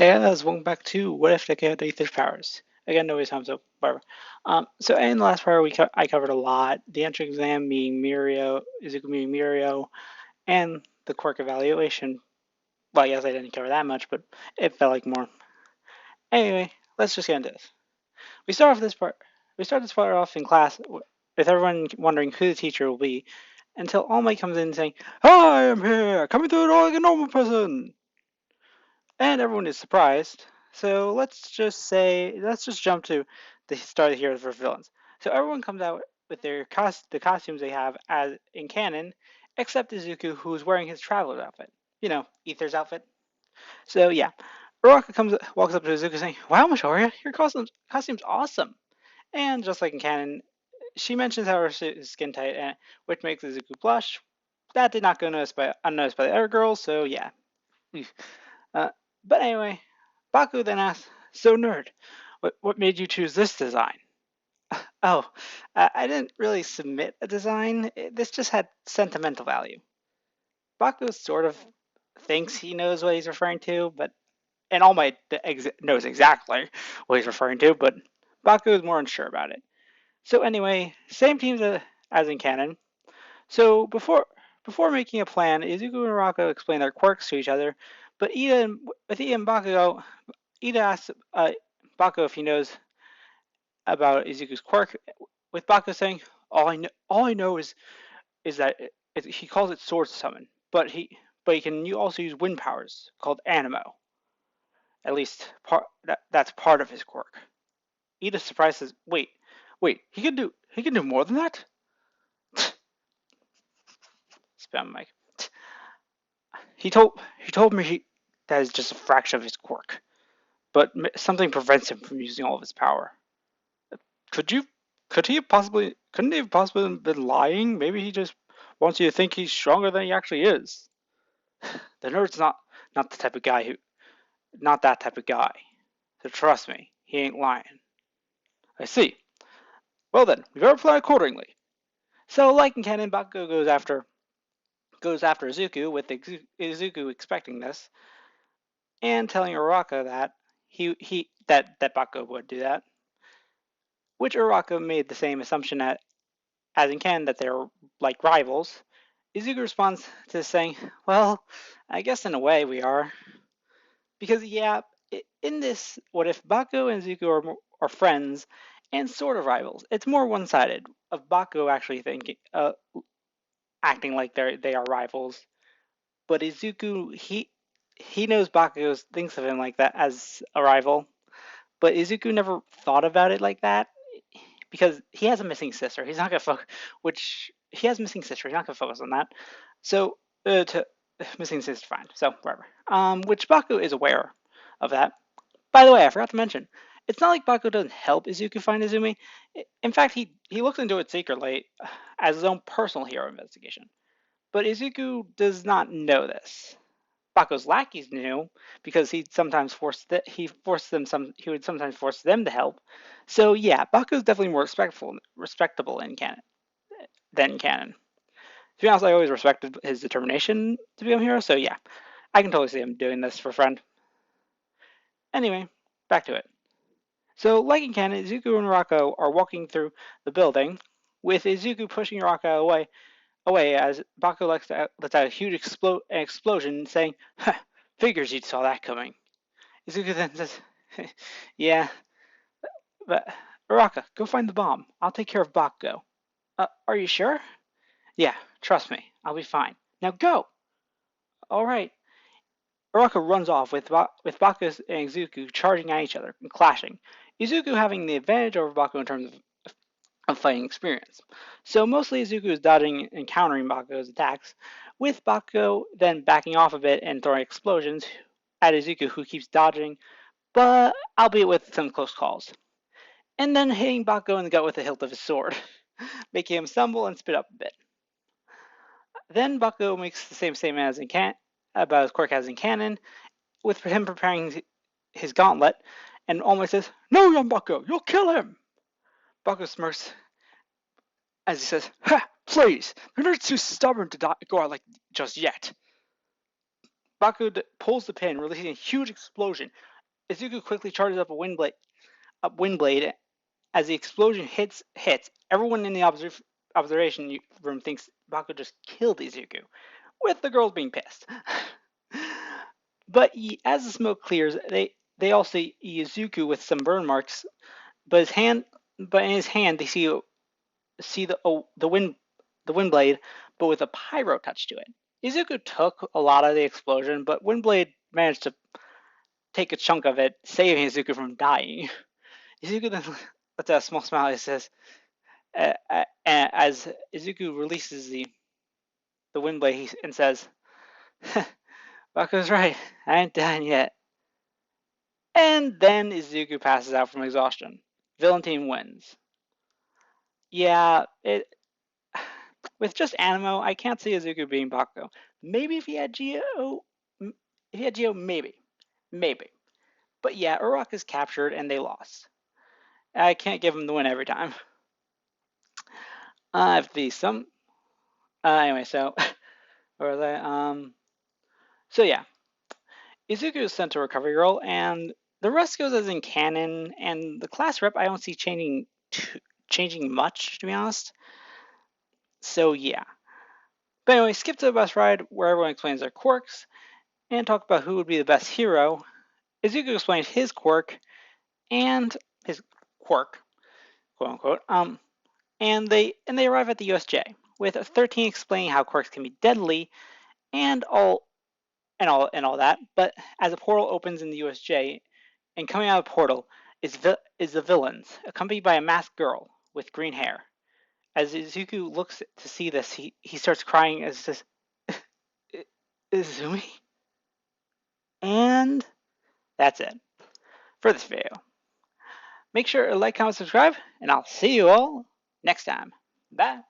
Hey guys, welcome back to What If Deku had Aether's powers. Again, no time, so whatever. So in the last part, I covered a lot. The entrance exam meeting Mirio, Izuku meeting Mirio, and the quirk evaluation. Well, yes, I didn't cover that much, but it felt like more. Anyway, let's just get into this. We start off this part. We start this part off in class with everyone wondering who the teacher will be, until All Might comes in saying, "Hi, I'm here, coming through the door like a normal person." And everyone is surprised. So let's just jump to the start of here for villains. So everyone comes out with the costumes they have as in canon, except Izuku, who's wearing his traveler's outfit. You know, Aether's outfit. So yeah, Uraka walks up to Izuku saying, "Wow, Midoriya, your costume's awesome." And just like in canon, she mentions how her suit is skin tight, which makes Izuku blush. That did not go unnoticed by the other girls. So yeah. Uh, but anyway, Baku then asks, "So, nerd, what made you choose this design?" Oh, I didn't really submit a design. This just had sentimental value. Baku sort of thinks he knows what he's referring to, but and All Might knows exactly what he's referring to, but Baku is more unsure about it. So anyway, same teams as in canon. So before making a plan, Izuku and Rako explain their quirks to each other, but with Ida and Bakugo, Ida asks Bakugo if he knows about Izuku's quirk, with Bakugo saying, all I know is that he calls it Sword Summon, but he can also use wind powers called Animo. At least that's part of his quirk." Ida surprised says, "Wait, he can do more than that?" Spam mic. He told me that is just a fraction of his quirk, but something prevents him from using all of his power. Could you? Couldn't he have possibly been lying? Maybe he just wants you to think he's stronger than he actually is. The nerd's not the type of guy who, not that type of guy. So trust me, he ain't lying. I see. Well then, we better plan accordingly. So, like in canon, Bakugo goes after Izuku, with Izuku expecting this and telling Uraka that that Bakugo would do that, which Uraka made the same assumption as in canon that they're like rivals. Izuku responds to this saying, "Well, I guess in a way we are." Because, yeah, in this, what if Bakugo and Izuku are friends and sort of rivals? It's more one sided, of Bakugo actually acting like they are rivals. But Izuku, he knows Bakugo thinks of him like that as a rival. But Izuku never thought about it like that because he has a missing sister. He's not gonna which he has a missing sister. He's not gonna focus on that. So to missing sister, fine. So whatever. Which Baku is aware of that. By the way, I forgot to mention, it's not like Baku doesn't help Izuku find Izumi. In fact, he looks into it secretly as his own personal hero investigation. But Izuku does not know this. Baku's lackeys knew because he would sometimes force them to help. So yeah, Baku's definitely more respectable in canon than canon. To be honest, I always respected his determination to become a hero. So yeah, I can totally see him doing this for a friend. Anyway, back to it. So, like in canon, Izuku and Rako are walking through the building, with Izuku pushing Rako away as Baku lets out a huge explosion, saying, "Huh, figures you saw that coming." Izuku then says, "Yeah, but Uraka, go find the bomb. I'll take care of Bakugo." Are you sure?" "Yeah, trust me. I'll be fine. Now go." "All right." Uraka runs off with Baku and Izuku charging at each other and clashing. Izuku having the advantage over Baku in terms of fighting experience. So mostly Izuku is dodging and countering Bakugo's attacks, with Bakugo then backing off a bit and throwing explosions at Izuku, who keeps dodging, but albeit with some close calls. And then hitting Bakugo in the gut with the hilt of his sword, making him stumble and spit up a bit. Then Bakugo makes the same statement as in about his quirk as in canon, with him preparing his gauntlet, and almost says, "No, young Bakugo, you'll kill him!" Bakugo smirks as he says, "Ha! Please! They're not too stubborn to go out like just yet." Bakugo pulls the pin, releasing a huge explosion, Izuku quickly charges up a wind blade. As the explosion hits, everyone in the observation room thinks Bakugo just killed Izuku, with the girls being pissed. But as the smoke clears, they all see Izuku with some burn marks, but in his hand they see the wind blade, but with a pyro touch to it. Izuku took a lot of the explosion, but Windblade managed to take a chunk of it, saving Izuku from dying. Izuku then lets out a small smile. He says, as Izuku releases the wind blade, and says, "Baku's right. I ain't dying yet." And then Izuku passes out from exhaustion. Villain team wins. Yeah, with just Animo, I can't see Izuku being Bakugo. Maybe if he had Geo, maybe. But yeah, Urok is captured and they lost. I can't give him the win every time. If the some anyway, so where was I? So yeah, Izuku is sent to Recovery Girl, and the rest goes as in canon. And the class rep I don't see changing much, to be honest. So yeah. But anyway, skip to the bus ride where everyone explains their quirks and talk about who would be the best hero. Izuku explains his quirk and his quirk, quote unquote. And they arrive at the USJ with 13 explaining how quirks can be deadly and all that. But as a portal opens in the USJ, and coming out of the portal is the villains, accompanied by a masked girl with green hair. As Izuku looks to see this, he starts crying as says, "Izumi," and that's it for this video. Make sure to like, comment, subscribe, and I'll see you all next time. Bye.